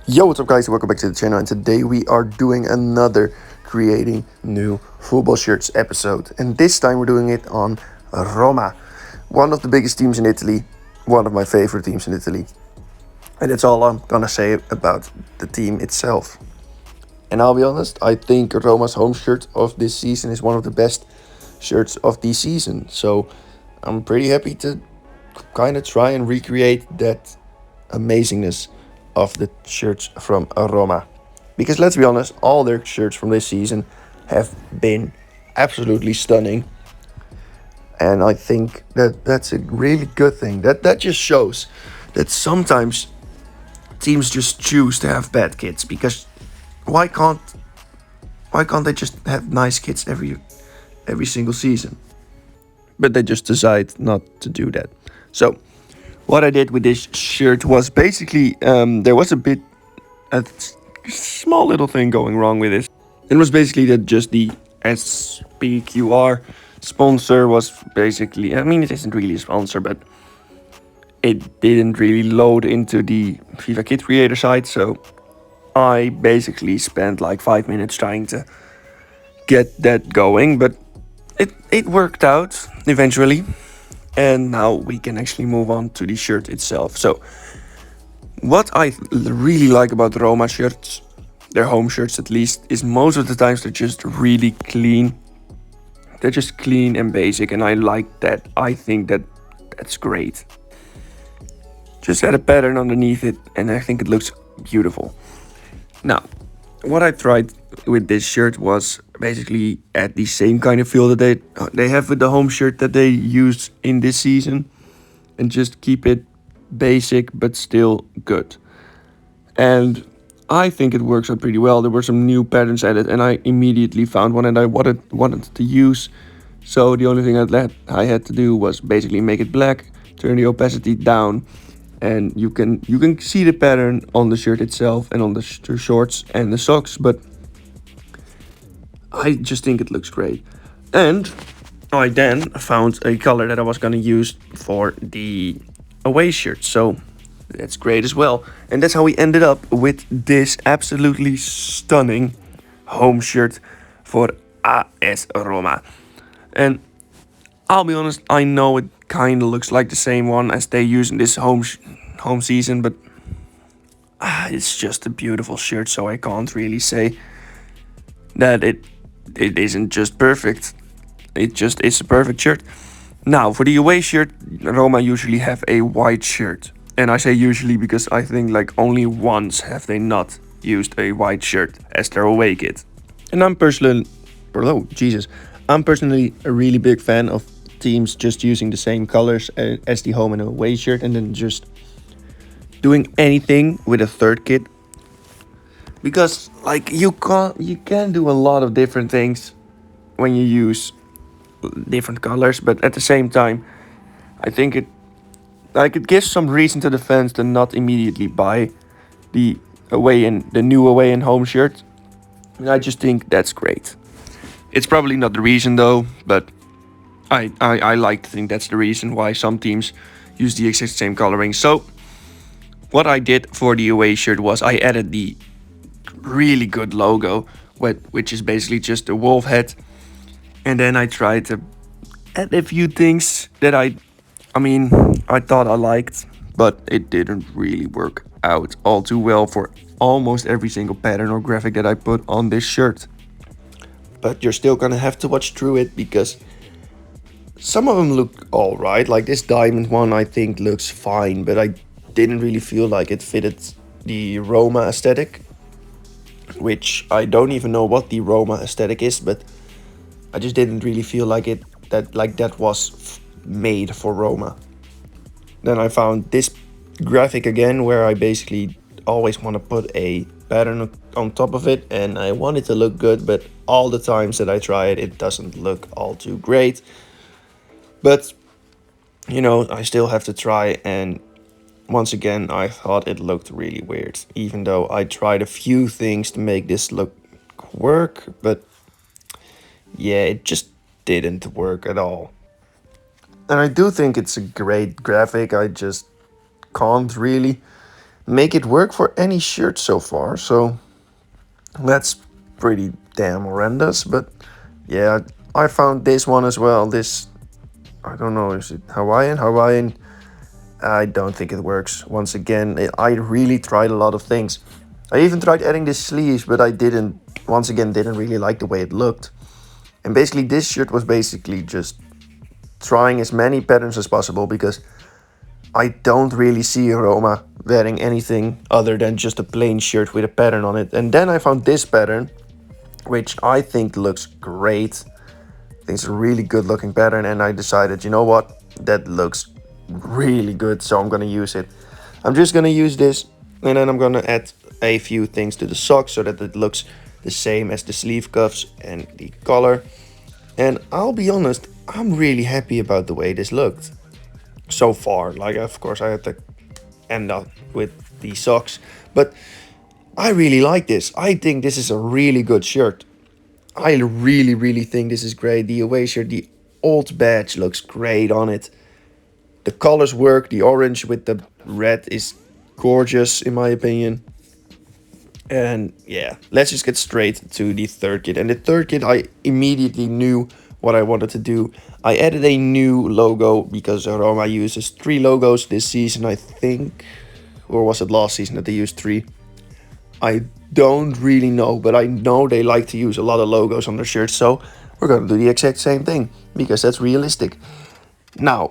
Yo, what's up guys? Welcome back to the channel, and today we are doing another creating new football shirts episode, and this time we're doing it on Roma, one of the biggest teams in Italy, one of my favorite teams in Italy, and that's all I'm gonna say about the team itself. And I'll be honest, I think Roma's home shirt of this season is one of the best shirts of the season, so I'm pretty happy to kind of try and recreate that amazingness of the shirts from Roma. Because let's be honest, all their shirts from this season have been absolutely stunning. And I think that that's a really good thing. That just shows that sometimes teams just choose to have bad kits, because why can't they just have nice kits every single season? But they just decide not to do that. So what I did with this shirt was basically there was a small little thing going wrong with it. It was basically that just the SPQR sponsor was basically, I mean, it isn't really a sponsor, but it didn't really load into the FIFA Kit Creator site, so I basically spent like 5 minutes trying to get that going, but it worked out eventually. And now we can actually move on to the shirt itself. So what I really like about Roma shirts, their home shirts at least, is most of the times they're just really clean. They're just clean and basic, and I like that. I think that's great. Just add a pattern underneath it, and I think it looks beautiful. Now, what I tried with this shirt was basically add the same kind of feel that they have with the home shirt that they use in this season, and just keep it basic but still good. And I think it works out pretty well. There were some new patterns added, and I immediately found one and I wanted to use. So the only thing I had to do was basically make it black, turn the opacity down, and you can see the pattern on the shirt itself and on the shorts and the socks. But I just think it looks great. And I then found a color that I was gonna use for the away shirt, so that's great as well. And that's how we ended up with this absolutely stunning home shirt for AS Roma. And I'll be honest, I know it kind of looks like the same one as they use in this home season, but it's just a beautiful shirt, so I can't really say that it isn't just perfect. It just is a perfect shirt. Now, for the away shirt, Roma usually have a white shirt. And I say usually because I think like only once have they not used a white shirt as their away kit. And I'm personally a really big fan of teams just using the same colors as the home and away shirt, and then just doing anything with a third kit. Because like you can do a lot of different things when you use different colors, but at the same time, I think it gives some reason to the fans to not immediately buy the new away and home shirt. And I just think that's great. It's probably not the reason though, but I like to think that's the reason why some teams use the exact same coloring. So what I did for the away shirt was I added the really good logo, which is basically just a wolf head. And then I tried to add a few things that I thought I liked, but it didn't really work out all too well for almost every single pattern or graphic that I put on this shirt. But you're still gonna have to watch through it, because some of them look alright. Like this diamond one I think looks fine, but I didn't really feel like it fitted the Roma aesthetic, which I don't even know what the Roma aesthetic is, but I just didn't really feel like that was made for Roma. Then I found this graphic again, where I basically always want to put a pattern on top of it, and I want it to look good, but all the times that I try it doesn't look all too great. But I still have to try, and once again I thought it looked really weird, even though I tried a few things to make this look work, but yeah, it just didn't work at all. And I do think it's a great graphic, I just can't really make it work for any shirt so far. So that's pretty damn horrendous. But yeah, I found this one as well. This, I don't know, is it Hawaiian? Hawaiian. I don't think it works. Once again, I really tried a lot of things. I even tried adding the sleeves, but I didn't, once again, didn't really like the way it looked. And basically this shirt was basically just trying as many patterns as possible, because I don't really see Roma wearing anything other than just a plain shirt with a pattern on it. And then I found this pattern, which I think looks great. I think it's a really good looking pattern, and I decided, you know what, that looks really good, so I'm gonna use it. I'm just gonna use this, and then I'm gonna add a few things to the socks so that it looks the same as the sleeve cuffs and the collar. And I'll be honest, I'm really happy about the way this looked so far. Like, of course I had to end up with the socks, but I really like this. I think this is a really good shirt. I really think this is great. The away shirt, the old badge looks great on it. The colors work. The orange with the red is gorgeous in my opinion. And yeah, let's just get straight to the third kit. And the third kit, I immediately knew what I wanted to do. I added a new logo because Roma uses 3 logos this season, I think. Or was it last season that they used 3? I don't really know, but I know they like to use a lot of logos on their shirts. So we're going to do the exact same thing because that's realistic. Now,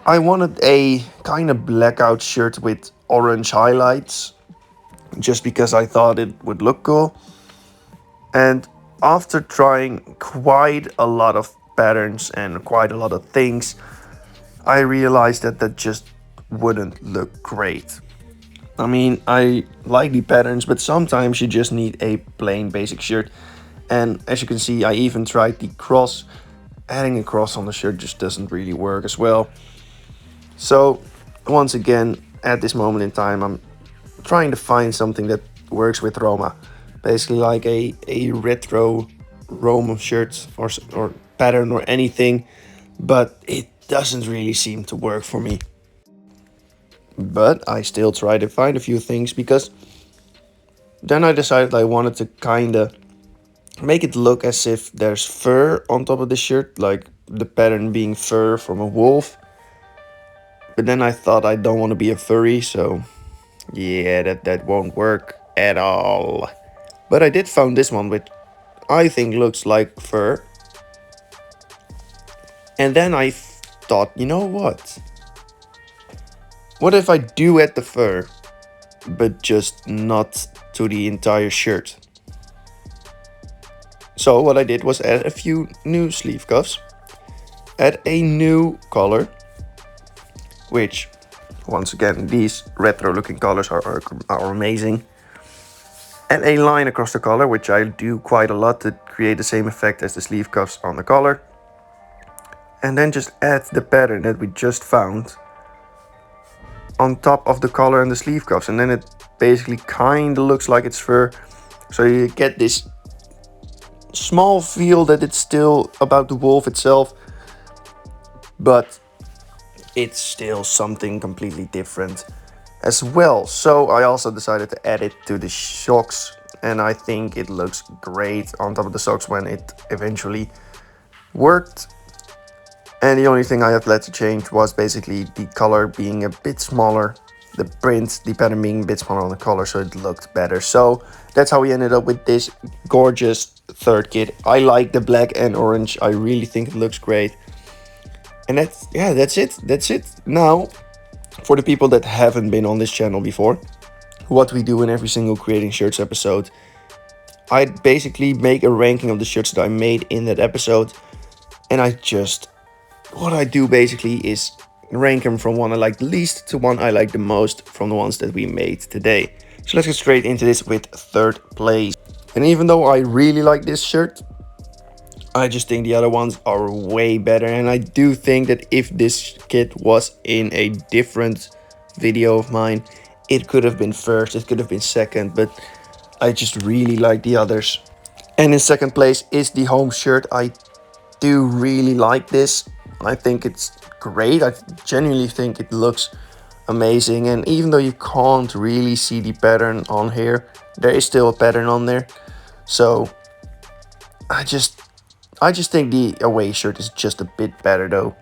I wanted a kind of blackout shirt with orange highlights, just because I thought it would look cool. And after trying quite a lot of patterns and quite a lot of things, I realized that that just wouldn't look great. I mean, I like the patterns, but sometimes you just need a plain basic shirt. And as you can see, I even tried the cross. Adding a cross on the shirt just doesn't really work as well. So once again, at this moment in time, I'm trying to find something that works with Roma. Basically like a retro Roma shirt or pattern or anything. But it doesn't really seem to work for me. But I still try to find a few things, because then I decided I wanted to kind of make it look as if there's fur on top of the shirt, like the pattern being fur from a wolf. But then I thought I don't want to be a furry, so yeah, that won't work at all. But I did found this one, which I think looks like fur. And then I thought, you know what? What if I do add the fur, but just not to the entire shirt? So what I did was add a few new sleeve cuffs, add a new collar, which, once again, these retro looking colors are amazing. And a line across the collar, which I do quite a lot to create the same effect as the sleeve cuffs on the collar. And then just add the pattern that we just found on top of the collar and the sleeve cuffs, and then it basically kind of looks like it's fur. So you get this small feel that it's still about the wolf itself, but it's still something completely different as well. So I also decided to add it to the socks, and I think it looks great on top of the socks when it eventually worked. And the only thing I had left to change was basically the color being a bit smaller, the print, the pattern being a bit smaller on the collar, so it looked better. So that's how we ended up with this gorgeous third kit. I like the black and orange. I really think it looks great. And that's it. Now, for the people that haven't been on this channel before, what we do in every single Creating Shirts episode, I basically make a ranking of the shirts that I made in that episode, and what I do basically is rank them from one I like the least to one I like the most from the ones that we made today. So let's get straight into this with third place. And even though I really like this shirt, I just think the other ones are way better. And I do think that if this kit was in a different video of mine, it could have been first, it could have been second, but I just really like the others. And in second place is the home shirt. I do really like this. I think it's great. I genuinely think it looks amazing. And even though you can't really see the pattern on here, there is still a pattern on there. So I just think the away shirt is just a bit better though.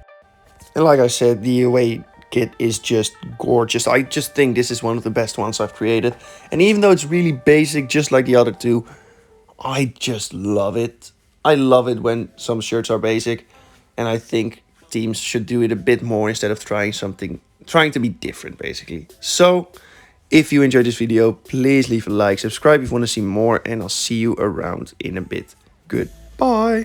And like I said, the away kit is just gorgeous. I just think this is one of the best ones I've created. And even though it's really basic, just like the other two, I just love it. I love it when some shirts are basic. And I think teams should do it a bit more instead of trying to be different basically. So if you enjoyed this video, please leave a like, subscribe if you want to see more, and I'll see you around in a bit. Goodbye.